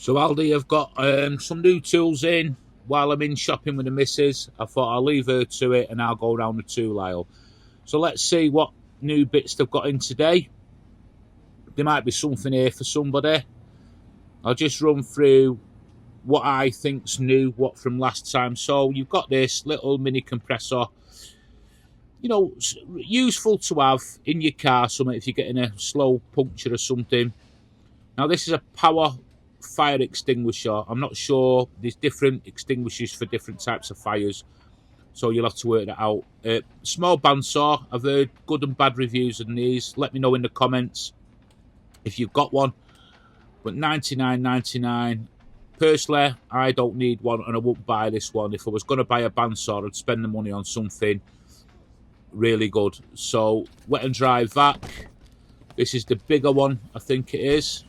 So Aldi have got some new tools in. While I'm in shopping with the missus, I thought I'll leave her to it and I'll go around the tool aisle. So let's see what new bits they've got in today. There might be something here for somebody. I'll just run through what I think's new, what from last time. So you've got this little mini compressor. You know, useful to have in your car, something if you're getting a slow puncture or something. Now this is a power fire extinguisher. I'm not sure, there's different extinguishers for different types of fires, so you'll have to work that out. Small bandsaw, I've heard good and bad reviews on these. Let me know in the comments if you've got one. But $99.99. Personally, I don't need one and I wouldn't buy this one. If I was going to buy a bandsaw, I'd spend the money on something really good. So wet and dry vac. This is the bigger one, I think it is.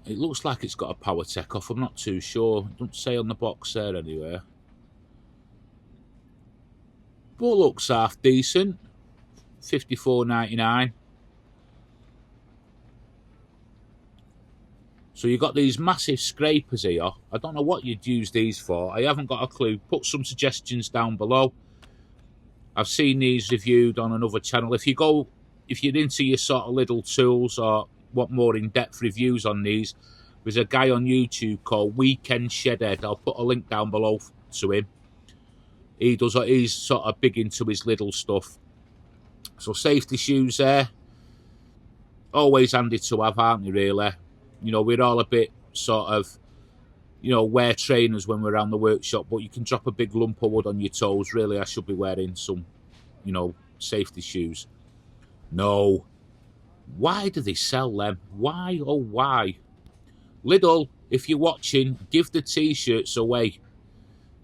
It looks like it's got a power tech off. I'm not too sure. It doesn't say on the box there anywhere. But looks half decent. $54.99. So you've got these massive scrapers here. I don't know what you'd use these for. I haven't got a clue. Put some suggestions down below. I've seen these reviewed on another channel. If you're into your sort of little tools or want more in-depth reviews on these, there's a guy on YouTube called Weekend Shedhead. I'll put a link down below to him. He's sort of big into his little stuff. So safety shoes there. Always handy to have, aren't they, really? You know, we're all a bit sort of, you know, wear trainers when we're around the workshop, but you can drop a big lump of wood on your toes. Really, I should be wearing some, you know, safety shoes. No. Why do they sell them? Why, oh why? Lidl, if you're watching, give the t-shirts away.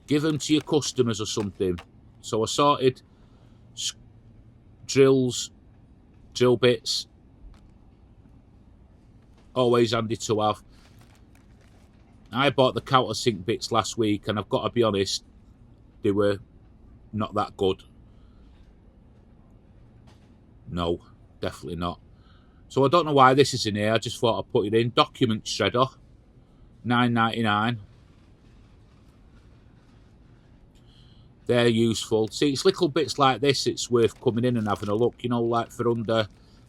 Give them to your customers or something. So assorted drills, drill bits. Always handy to have. I bought the countersink bits last week and I've got to be honest, they were not that good. No, definitely not. So I don't know why this is in here. I just thought I'd put it in. Document shredder, $9.99. They're useful. See, it's little bits like this it's worth coming in and having a look, you know, like for under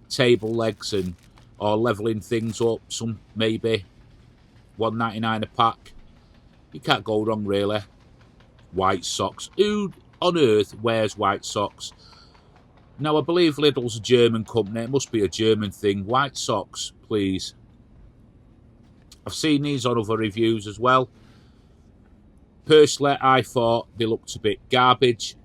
table legs and or leveling things up, some maybe. $1.99 a pack. You can't go wrong, really. White socks. Who on earth wears white socks? Now, I believe Lidl's a German company. It must be a German thing. White socks, please. I've seen these on other reviews as well. Personally, I thought they looked a bit garbage.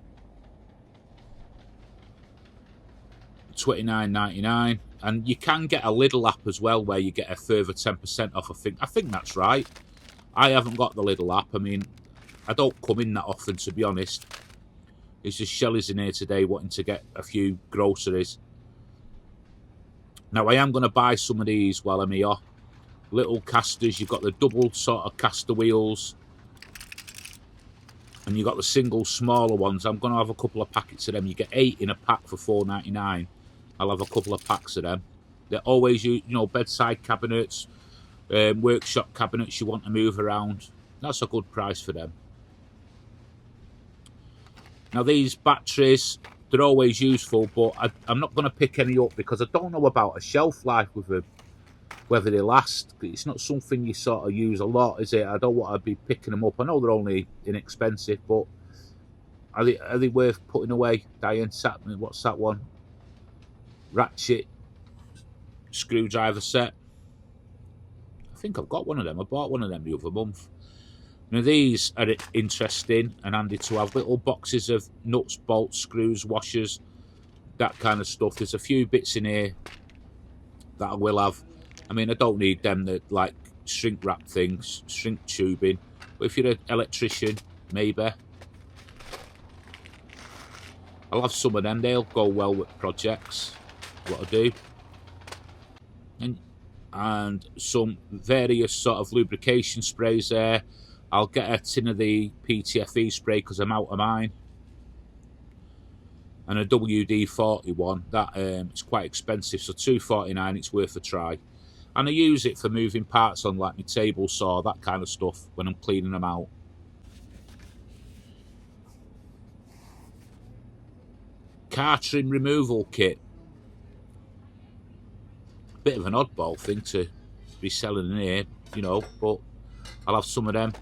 $29.99. And you can get a Lidl app as well where you get a further 10% off. I think that's right. I haven't got the Lidl app. I mean, I don't come in that often, to be honest. It's just Shelley's in here today wanting to get a few groceries. Now, I am going to buy some of these while I'm here. Little casters. You've got the double sort of caster wheels. And you've got the single smaller ones. I'm going to have a couple of packets of them. You get 8 in a pack for $4.99. I'll have a couple of packs of them. They're always, you know, bedside cabinets, workshop cabinets you want to move around. That's a good price for them. Now these batteries, they're always useful, but I'm not going to pick any up because I don't know about a shelf life with them, whether they last. It's not something you sort of use a lot, is it? I don't want to be picking them up. I know they're only inexpensive, but are they worth putting away? Diane, what's that one? Ratchet screwdriver set. I think I've got one of them. I bought one of them the other month. Now these are interesting and handy to have. Little boxes of nuts, bolts, screws, washers, that kind of stuff. There's a few bits in here that I will have. I mean, I don't need them that like shrink wrap things, shrink tubing. But if you're an electrician, maybe. I'll have some of them. They'll go well with projects. What I do. And some various sort of lubrication sprays there. I'll get a tin of the PTFE spray because I'm out of mine. And a WD-40 one. That it's quite expensive, so $2.49. It's worth a try. And I use it for moving parts on like my table saw, that kind of stuff, when I'm cleaning them out. Car trim removal kit. Bit of an oddball thing to be selling in here, you know, but I'll have some of them.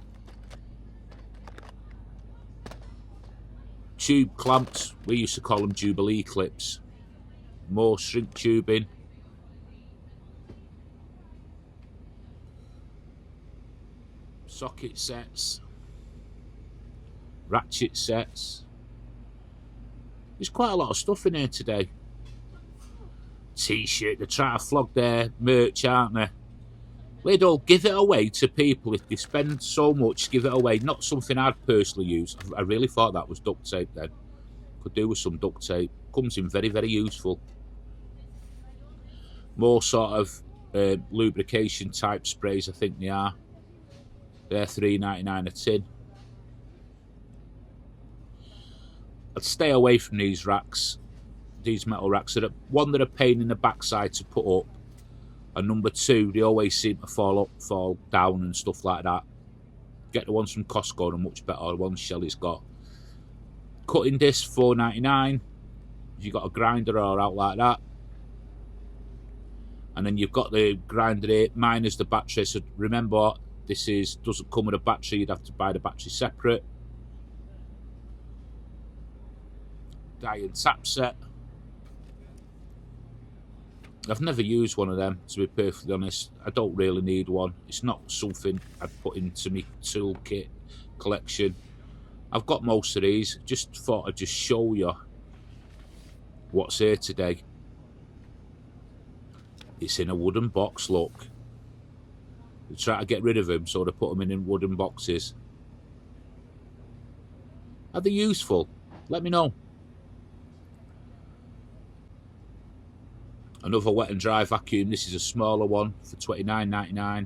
Tube clamps, we used to call them Jubilee clips. More shrink tubing. Socket sets. Ratchet sets. There's quite a lot of stuff in here today. T-shirt, they're trying to flog their merch, aren't they? Lidl, give it away to people. If they spend so much, give it away. Not something I'd personally use. I really thought that was duct tape then. Could do with some duct tape. Comes in very, very useful. More sort of lubrication type sprays, I think they are. They're $3.99 a tin. I'd stay away from these racks. These metal racks. One, they're a pain in the backside to put up. And number two, they always seem to fall down and stuff like that. Get the ones from Costco, they're much better. The ones Shelley's got. Cutting disc, $4.99. If you've got a grinder or out like that. And then you've got the grinder here, minus the battery. So remember, this doesn't come with a battery. You'd have to buy the battery separate. Die and tap set. I've never used one of them, to be perfectly honest. I don't really need one. It's not something I'd put into my toolkit collection. I've got most of these. Just thought I'd just show you what's here today. It's in a wooden box, look. They try to get rid of them, so they put them in wooden boxes. Are they useful? Let me know. Another wet and dry vacuum. This is a smaller one for $29.99.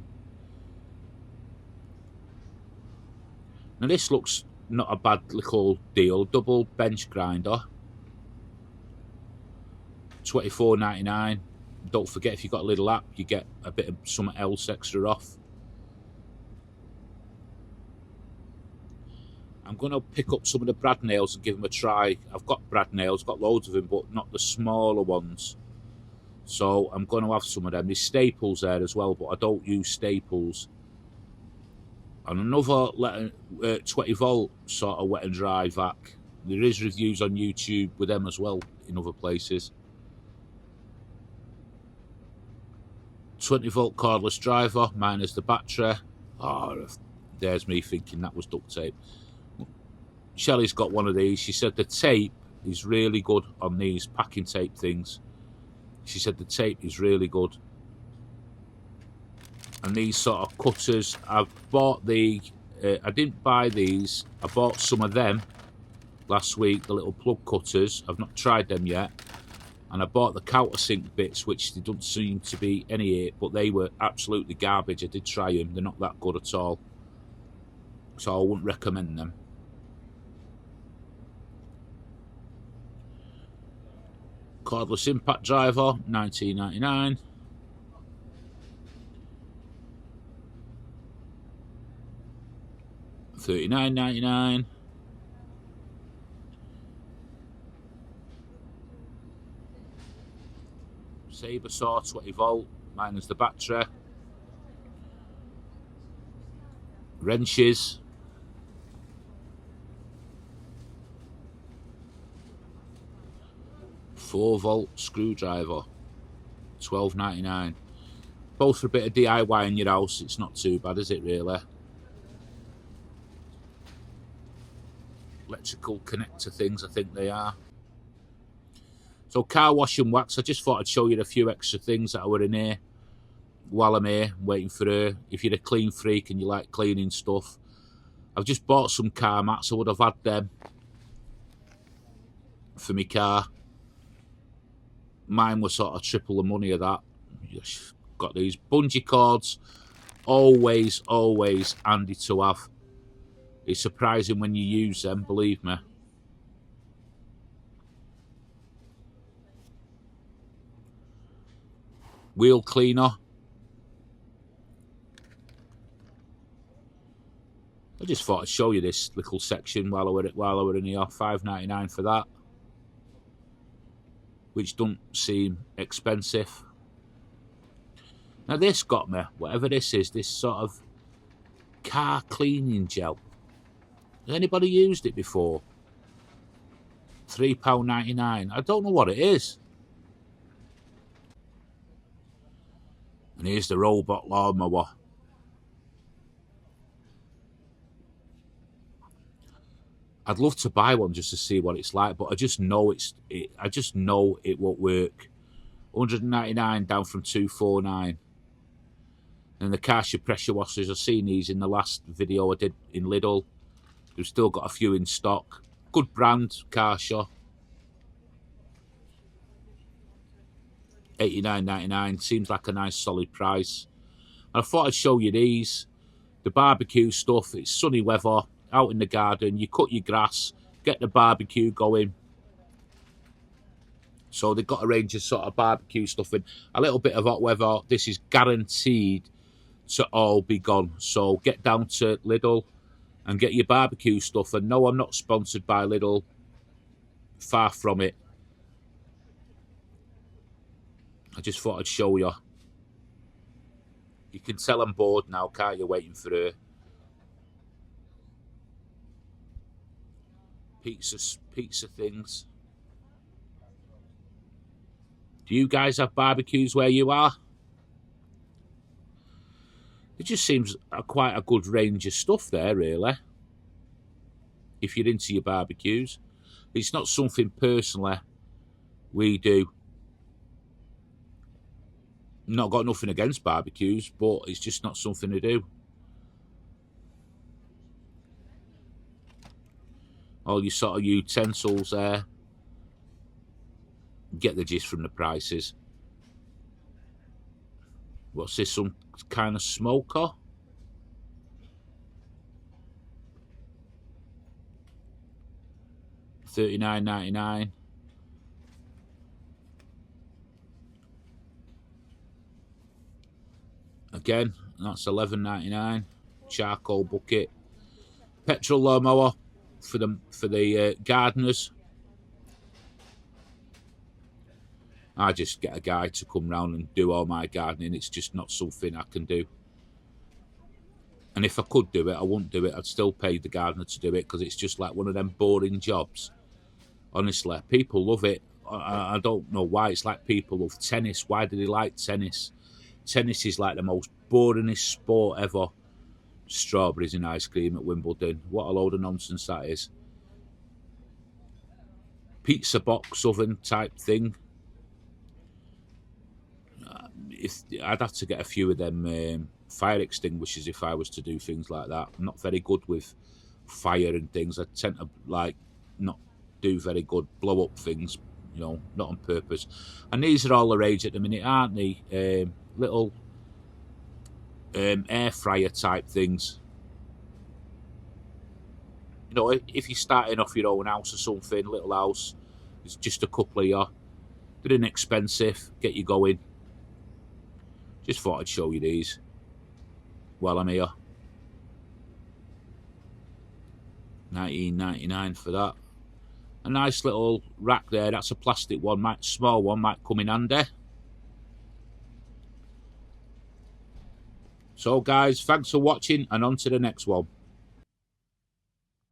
Now this looks not a bad little deal. Double bench grinder. $24.99. Don't forget, if you've got a Lidl app, you get a bit of something else extra off. I'm going to pick up some of the brad nails and give them a try. I've got brad nails, got loads of them, but not the smaller ones. So I'm going to have some of them. There's staples there as well, but I don't use staples. And another 20 volt sort of wet and dry vac. There is reviews on YouTube with them as well in other places. 20 volt cordless driver, minus the battery. Oh, there's me thinking that was duct tape. Shelley's got one of these. She said the tape is really good on these packing tape things. She said the tape is really good. And these sort of cutters, I've bought I didn't buy these. I bought some of them last week, the little plug cutters. I've not tried them yet. And I bought the countersink bits, which there don't seem to be any here, but they were absolutely garbage. I did try them. They're not that good at all. So I wouldn't recommend them. Cordless impact driver, $19.99. $39.99. Saber saw, 20 volt, minus the battery. Wrenches. $4-volt screwdriver, $12.99. Both for a bit of DIY in your house. It's not too bad, is it really? Electrical connector things, I think they are. So car wash and wax. I just thought I'd show you a few extra things that were in here while I'm here waiting for her. If you're a clean freak and you like cleaning stuff, I've just bought some car mats. I would have had them for my car. Mine was sort of triple the money of that. Just got these bungee cords. Always handy to have. It's surprising when you use them, believe me. Wheel cleaner. I just thought I'd show you this little section while I were in here. $5.99 for that, which don't seem expensive. Now this got me, whatever this is, this sort of car cleaning gel. Has anybody used it before? £3.99. I don't know what it is. And here's the robot lawnmower. I'd love to buy one just to see what it's like, but I just know I just know it won't work. $199 down from $249. And the Karcher pressure washers, I've seen these in the last video I did in Lidl. We've still got a few in stock. Good brand, Karcher. $89.99. Seems like a nice solid price. And I thought I'd show you these. The barbecue stuff. It's sunny weather. Out in the garden, you cut your grass, get the barbecue going. So they've got a range of sort of barbecue stuff in. A little bit of hot weather, this is guaranteed to all be gone. So get down to Lidl and get your barbecue stuff. And no, I'm not sponsored by Lidl. Far from it. I just thought I'd show you. You can tell I'm bored now, can't you, waiting for her. Pizza things. Do you guys have barbecues where you are? It just seems quite a good range of stuff there, really. If you're into your barbecues. It's not something personally we do. Not got nothing against barbecues, but it's just not something to do. All your sort of utensils there. Get the gist from the prices. What's this, some kind of smoker? $39.99. Again, that's $11.99. Charcoal bucket. Petrol lawnmower for the gardeners. I just get a guy to come round and do all my gardening. It's just not something I can do. And if I could do it, I wouldn't do it. I'd still pay the gardener to do it because it's just like one of them boring jobs. Honestly, people love it. I don't know why. It's like people love tennis. Why do they like tennis? Tennis is like the most boringest sport ever. Strawberries and ice cream at Wimbledon. What a load of nonsense that is. Pizza box oven type thing. I'd have to get a few of them fire extinguishers if I was to do things like that. I'm not very good with fire and things. I tend to like not do very good blow up things, you know, not on purpose. And these are all the rage at the minute, aren't they? Little air fryer type things. You know, if you're starting off your own house or something, little house, it's just a couple of you. They're inexpensive, get you going. Just thought I'd show you these while I'm here. $19.99 for that. A nice little rack there. That's a plastic one. Small one might come in handy. So guys, thanks for watching and on to the next one.